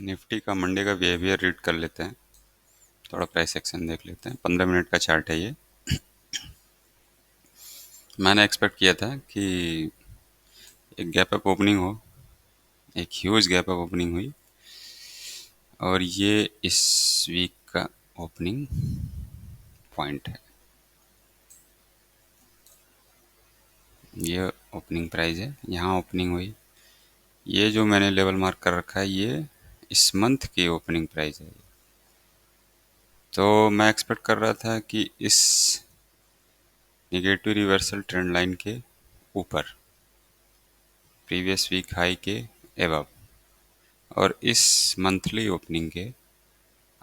Nifty का Monday का behaviour read कर लेते हैं। थोड़ा प्राइस एक्शन देख लेते हैं। 15 मिनट का चार्ट है ये। मैंने एक्सपेक्ट किया था कि एक गैप अप ओपनिंग हो, एक ह्यूज गैप अप ओपनिंग हुई, और ये इस वीक का ओपनिंग पॉइंट है। ये ओपनिंग प्राइस है, यहाँ ओपनिंग हुई। ये जो मैंने लेवल मार्क कर रखा है, ये इस मंथ की ओपनिंग प्राइस है। तो मैं एक्सपेक्ट कर रहा था कि इस निगेटिव रिवर्सल ट्रेंड लाइन के ऊपर, प्रीवियस वीक हाई के एबव, और इस मंथली ओपनिंग के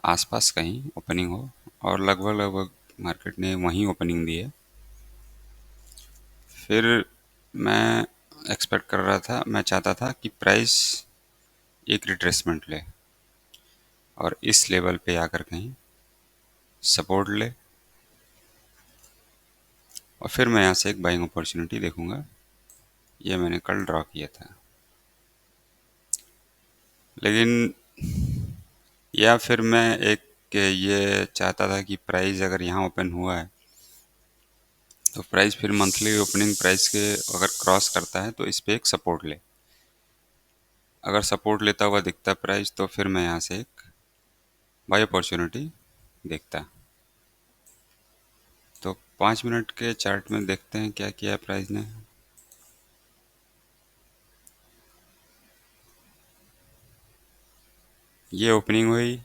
आसपास कहीं ओपनिंग हो, और लगभग लगभग मार्केट ने वहीं ओपनिंग दी है। फिर मैं एक्सपेक्ट कर रहा था, मैं चाहता था कि प्राइस एक रिट्रेसमेंट ले और इस लेवल पे आकर कहीं सपोर्ट ले, और फिर मैं यहाँ से एक बाइंग अपॉर्चुनिटी देखूंगा। ये मैंने कल ड्रॉ किया था। लेकिन या फिर मैं एक ये चाहता था कि प्राइस अगर यहाँ ओपन हुआ है तो प्राइस फिर मंथली ओपनिंग प्राइस के अगर क्रॉस करता है तो इस पे एक सपोर्ट ले। अगर सपोर्ट लेता हुआ दिखता प्राइस तो फिर मैं यहाँ से एक बाय अपॉर्चुनिटी देखता। तो 5 मिनट के चार्ट में देखते हैं क्या किया है प्राइस ने। ये ओपनिंग हुई,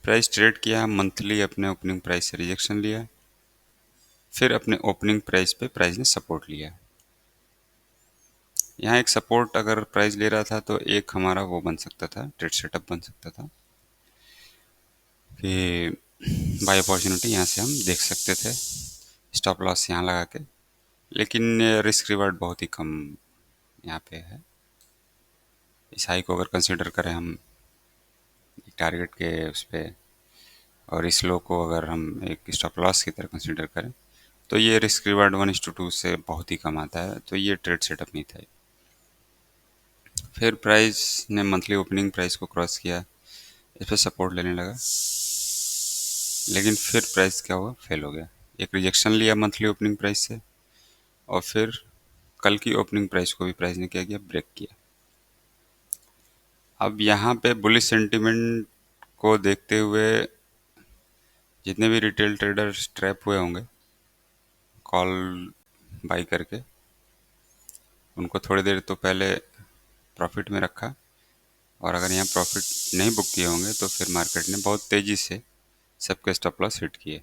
प्राइस ट्रेड किया, मंथली अपने ओपनिंग प्राइस से रिजेक्शन लिया, फिर अपने ओपनिंग प्राइस पे प्राइस ने सपोर्ट लिया। यहाँ एक सपोर्ट अगर प्राइस ले रहा था तो एक हमारा वो बन सकता था, ट्रेड सेटअप बन सकता था कि बाय अपॉर्चुनिटी यहाँ से हम देख सकते थे, स्टॉप लॉस यहाँ लगा के। लेकिन रिस्क रिवार्ड बहुत ही कम यहाँ पे है। इस हाई को अगर कंसिडर करें हम टारगेट के उस पर, और इस लो को अगर हम एक स्टॉप लॉस की तरह कंसिडर करें, तो ये रिस्क रिवार्ड 1:2 से बहुत ही कम आता है। तो ये ट्रेड सेटअप नहीं था। फिर प्राइस ने मंथली ओपनिंग प्राइस को क्रॉस किया, इस पर सपोर्ट लेने लगा, लेकिन फिर प्राइस क्या हुआ, फेल हो गया। एक रिजेक्शन लिया मंथली ओपनिंग प्राइस से, और फिर कल की ओपनिंग प्राइस को भी प्राइस ने क्या किया, ब्रेक किया। अब यहाँ पे बुलिश सेंटिमेंट को देखते हुए जितने भी रिटेल ट्रेडर्स ट्रैप हुए होंगे कॉल बाई करके, उनको थोड़ी देर तो पहले प्रॉफिट में रखा, और अगर यहाँ प्रॉफिट नहीं बुक किए होंगे तो फिर मार्केट ने बहुत तेज़ी से सबके स्टॉप लॉस हिट किए।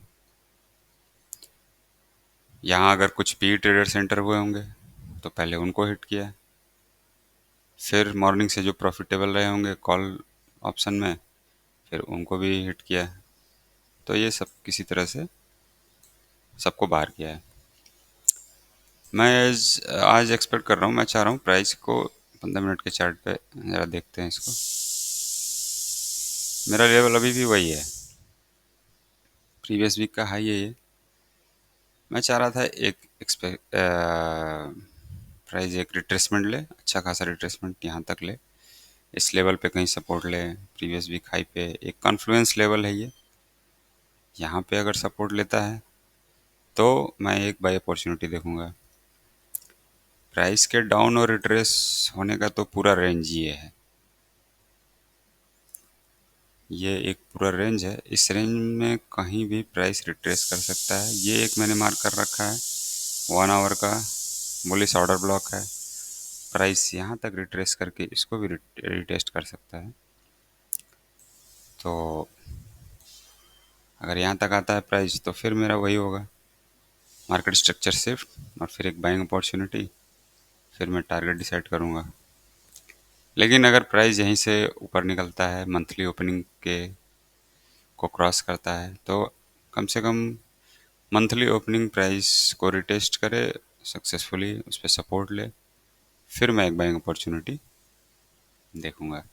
यहाँ अगर कुछ पी ट्रेडर सेंटर हुए होंगे तो पहले उनको हिट किया, फिर मॉर्निंग से जो प्रॉफिटेबल रहे होंगे कॉल ऑप्शन में, फिर उनको भी हिट किया। तो ये सब किसी तरह से सबको बाहर किया है। मैं आज एक्सपेक्ट कर रहा हूँ, मैं चाह रहा हूँ प्राइस को 15 मिनट के चार्ट पे ज़रा देखते हैं इसको। मेरा लेवल अभी भी वही है, प्रीवियस वीक का हाई है ये। मैं चाह रहा था एक प्राइस एक रिट्रेसमेंट ले, अच्छा खासा रिट्रेसमेंट यहाँ तक ले, इस लेवल पे कहीं सपोर्ट ले। प्रीवियस वीक हाई पे एक कॉन्फ्लुएंस लेवल है ये, यहाँ पे अगर सपोर्ट लेता है तो मैं एक बाय अपॉर्चुनिटी देखूंगा। प्राइस के डाउन और रिट्रेस होने का तो पूरा रेंज ये है, ये एक पूरा रेंज है। इस रेंज में कहीं भी प्राइस रिट्रेस कर सकता है। ये एक मैंने मार्क कर रखा है 1 आवर का बुलिश ऑर्डर ब्लॉक है। प्राइस यहाँ तक रिट्रेस करके इसको भी रिटेस्ट कर सकता है। तो अगर यहाँ तक आता है प्राइस तो फिर मेरा वही होगा, मार्केट स्ट्रक्चर शिफ्ट और फिर एक बाइंग अपॉर्चुनिटी, फिर मैं टारगेट डिसाइड करूँगा। लेकिन अगर प्राइस यहीं से ऊपर निकलता है, मंथली ओपनिंग के को क्रॉस करता है, तो कम से कम मंथली ओपनिंग प्राइस को रिटेस्ट करे सक्सेसफुली, उस पर सपोर्ट ले, फिर मैं एक बाइंग अपॉर्चुनिटी देखूंगा।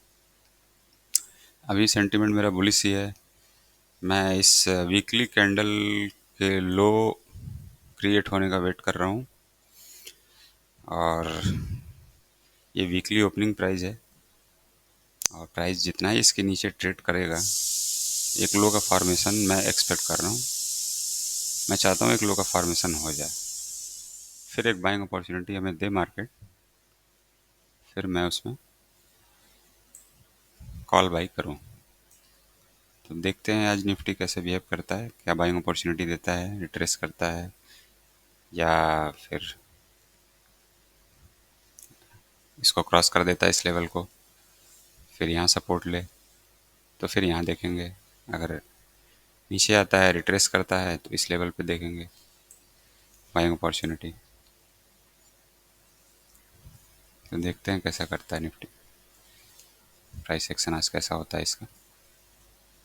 अभी सेंटीमेंट मेरा बुलिश ही है। मैं इस वीकली कैंडल के लो क्रिएट होने का वेट कर रहा हूँ, और ये वीकली ओपनिंग प्राइस है, और प्राइस जितना ही इसके नीचे ट्रेड करेगा, एक लो का फॉर्मेशन मैं एक्सपेक्ट कर रहा हूँ। मैं चाहता हूँ एक लो का फॉर्मेशन हो जाए, फिर एक बाइंग अपॉर्चुनिटी हमें दे मार्केट, फिर मैं उसमें कॉल बाई करूँ। तो देखते हैं आज निफ्टी कैसे बिहेव करता है, क्या बाइंग अपॉर्चुनिटी देता है, रिट्रेस करता है, या फिर इसको क्रॉस कर देता है इस लेवल को, फिर यहाँ सपोर्ट ले, तो फिर यहाँ देखेंगे। अगर नीचे आता है, रिट्रेस करता है, तो इस लेवल पे देखेंगे बाइंग अपॉर्चुनिटी। तो देखते हैं कैसा करता है निफ्टी, प्राइस एक्शन आज कैसा होता है इसका।